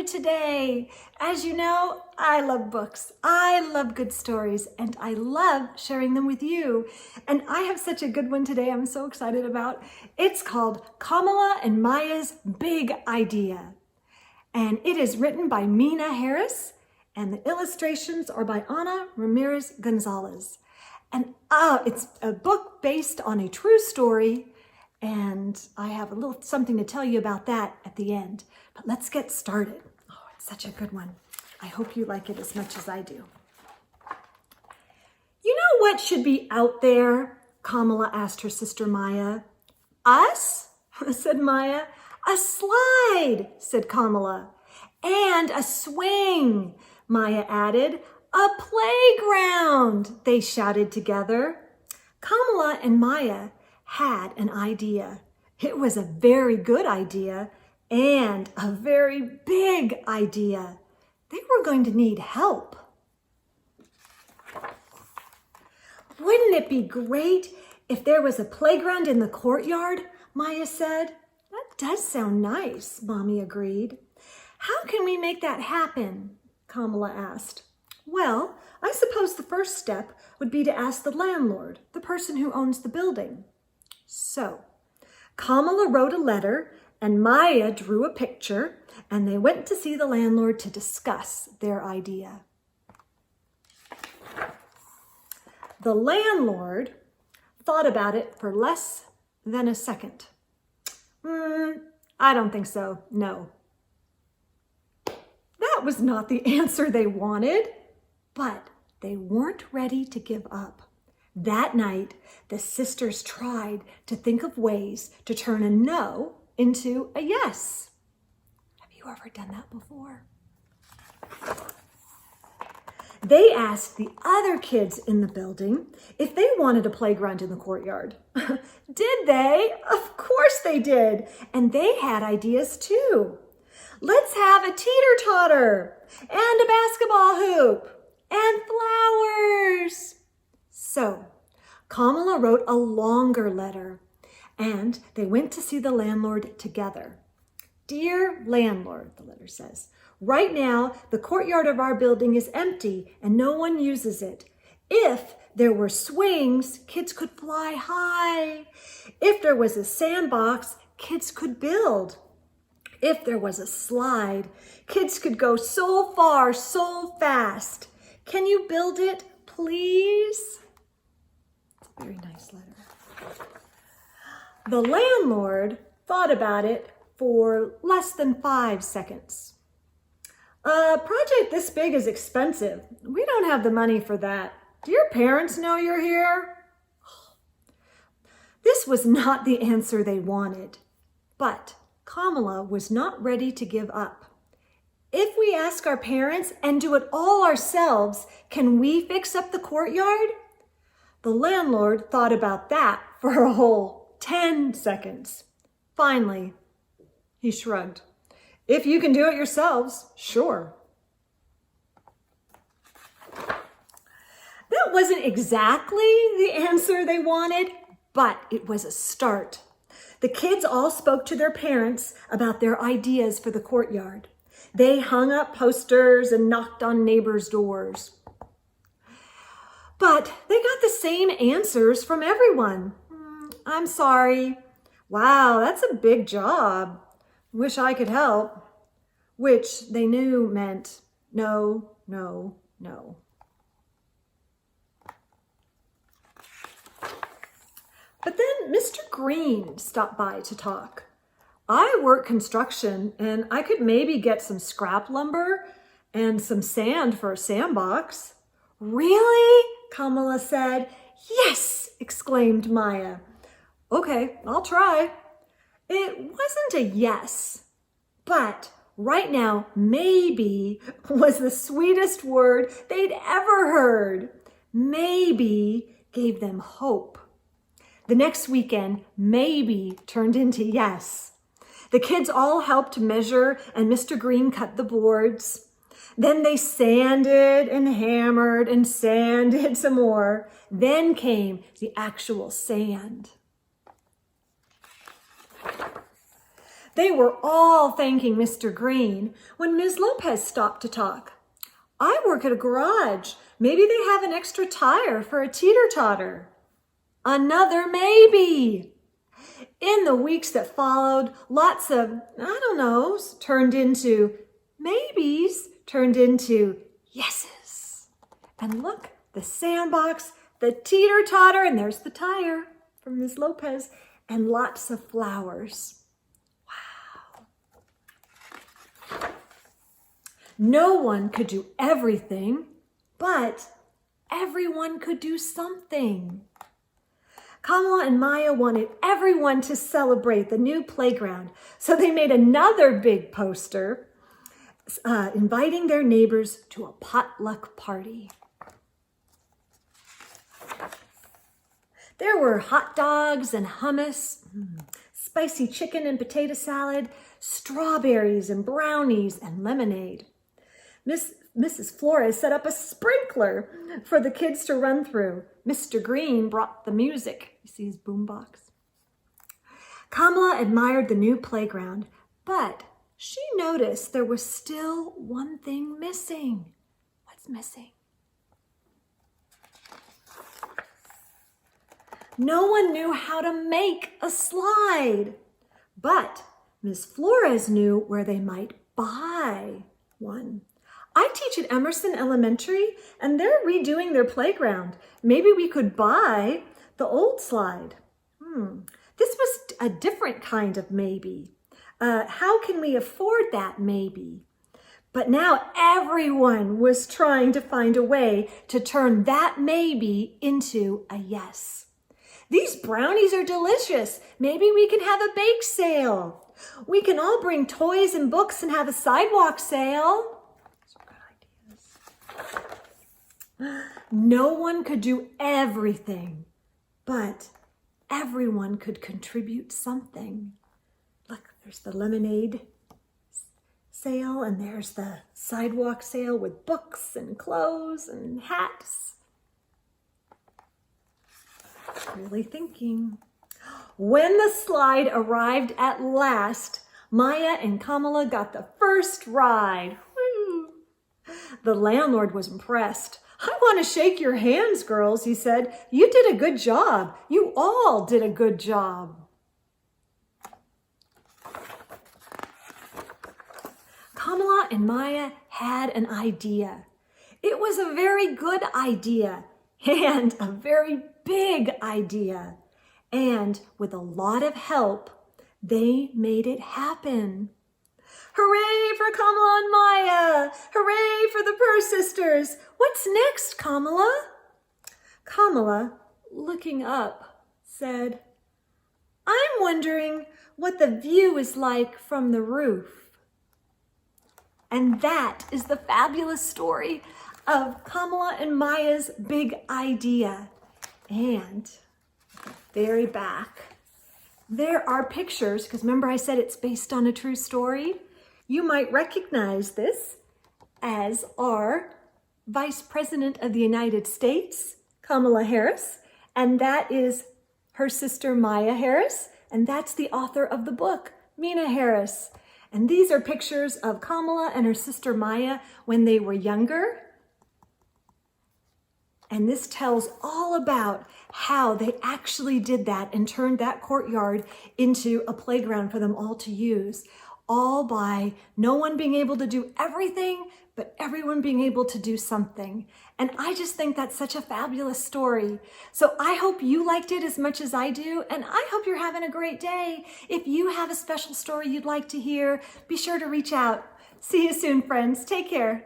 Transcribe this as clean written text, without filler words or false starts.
today. As you know, I love books. I love good stories, and I love sharing them with you. And I have such a good one today I'm so excited about. It's called Kamala and Maya's Big Idea. And it is written by Meena Harris, and the illustrations are by Ana Ramirez González. And it's a book based on a true story, and I have a little something to tell you about that at the end. But let's get started. Oh, it's such a good one. I hope you like it as much as I do. You know what should be out there? Kamala asked her sister Maya. Us? said Maya. A slide, said Kamala. And a swing, Maya added. A playground, they shouted together. Kamala and Maya had an idea. It was a very good idea and a very big idea. They were going to need help. Wouldn't it be great if there was a playground in the courtyard? Maya said. That does sound nice, Mommy agreed. How can we make that happen? Kamala asked. Well, I suppose the first step would be to ask the landlord, the person who owns the building. So, Kamala wrote a letter and Maya drew a picture, and they went to see the landlord to discuss their idea. The landlord thought about it for less than a second. I don't think so, no. That was not the answer they wanted, but they weren't ready to give up. That night, the sisters tried to think of ways to turn a no into a yes. Have you ever done that before? They asked the other kids in the building if they wanted a playground in the courtyard. Did they? Of course they did. And they had ideas too. Let's have a teeter-totter and a basketball hoop and flowers. So Kamala wrote a longer letter, and they went to see the landlord together. Dear landlord, the letter says, right now the courtyard of our building is empty and no one uses it. If there were swings, kids could fly high. If there was a sandbox, kids could build. If there was a slide, kids could go so far, so fast. Can you build it, please? It's a very nice letter. The landlord thought about it for less than 5 seconds. A project this big is expensive. We don't have the money for that. Do your parents know you're here? This was not the answer they wanted, but Kamala was not ready to give up. If we ask our parents and do it all ourselves, can we fix up the courtyard? The landlord thought about that for a whole 10 seconds. Finally, he shrugged. If you can do it yourselves, sure. That wasn't exactly the answer they wanted, but it was a start. The kids all spoke to their parents about their ideas for the courtyard. They hung up posters and knocked on neighbors' doors. But they got the same answers from everyone. I'm sorry. Wow, that's a big job. Wish I could help. Which they knew meant no, no, no. But then Mr. Green stopped by to talk. I work construction and I could maybe get some scrap lumber and some sand for a sandbox. Really? Kamala said. Yes, exclaimed Maya. Okay, I'll try. It wasn't a yes, but right now, maybe was the sweetest word they'd ever heard. Maybe gave them hope. The next weekend, maybe turned into yes. The kids all helped measure and Mr. Green cut the boards. Then they sanded and hammered and sanded some more. Then came the actual sand. They were all thanking Mr. Green when Ms. Lopez stopped to talk. I work at a garage. Maybe they have an extra tire for a teeter-totter. Another maybe. In the weeks that followed, lots of, turned into maybes, turned into yeses. And look, the sandbox, the teeter-totter, and there's the tire from Ms. Lopez, and lots of flowers. Wow. No one could do everything, but everyone could do something. Kamala and Maya wanted everyone to celebrate the new playground, so they made another big poster inviting their neighbors to a potluck party. There were hot dogs and hummus, spicy chicken and potato salad, strawberries and brownies and lemonade. Mrs. Flores set up a sprinkler for the kids to run through. Mr. Green brought the music. You see his boombox? Kamala admired the new playground, but she noticed there was still one thing missing. What's missing? No one knew how to make a slide, but Ms. Flores knew where they might buy one. I teach at Emerson Elementary, and they're redoing their playground. Maybe we could buy the old slide. This was a different kind of maybe. How can we afford that maybe? But now everyone was trying to find a way to turn that maybe into a yes. These brownies are delicious. Maybe we can have a bake sale. We can all bring toys and books and have a sidewalk sale. These are good ideas. No one could do everything, but everyone could contribute something. Look, there's the lemonade sale, and there's the sidewalk sale with books and clothes and hats. Really thinking. When the slide arrived at last, Maya and Kamala got the first ride. Woo. The landlord was impressed. I want to shake your hands, girls, he said. You did a good job. You all did a good job. Kamala and Maya had an idea. It was a very good idea and a very big idea. And with a lot of help, they made it happen. Hooray for Kamala and Maya! Hooray for the Purr sisters! What's next, Kamala? Kamala, looking up, said, I'm wondering what the view is like from the roof. And that is the fabulous story of Kamala and Maya's big idea. And very back, there are pictures, because remember I said it's based on a true story? You might recognize this as our Vice President of the United States, Kamala Harris, and that is her sister Maya Harris, and that's the author of the book, Meena Harris. And these are pictures of Kamala and her sister Maya when they were younger. And this tells all about how they actually did that and turned that courtyard into a playground for them all to use. All by no one being able to do everything, but everyone being able to do something. And I just think that's such a fabulous story. So I hope you liked it as much as I do, and I hope you're having a great day. If you have a special story you'd like to hear, be sure to reach out. See you soon, friends. Take care.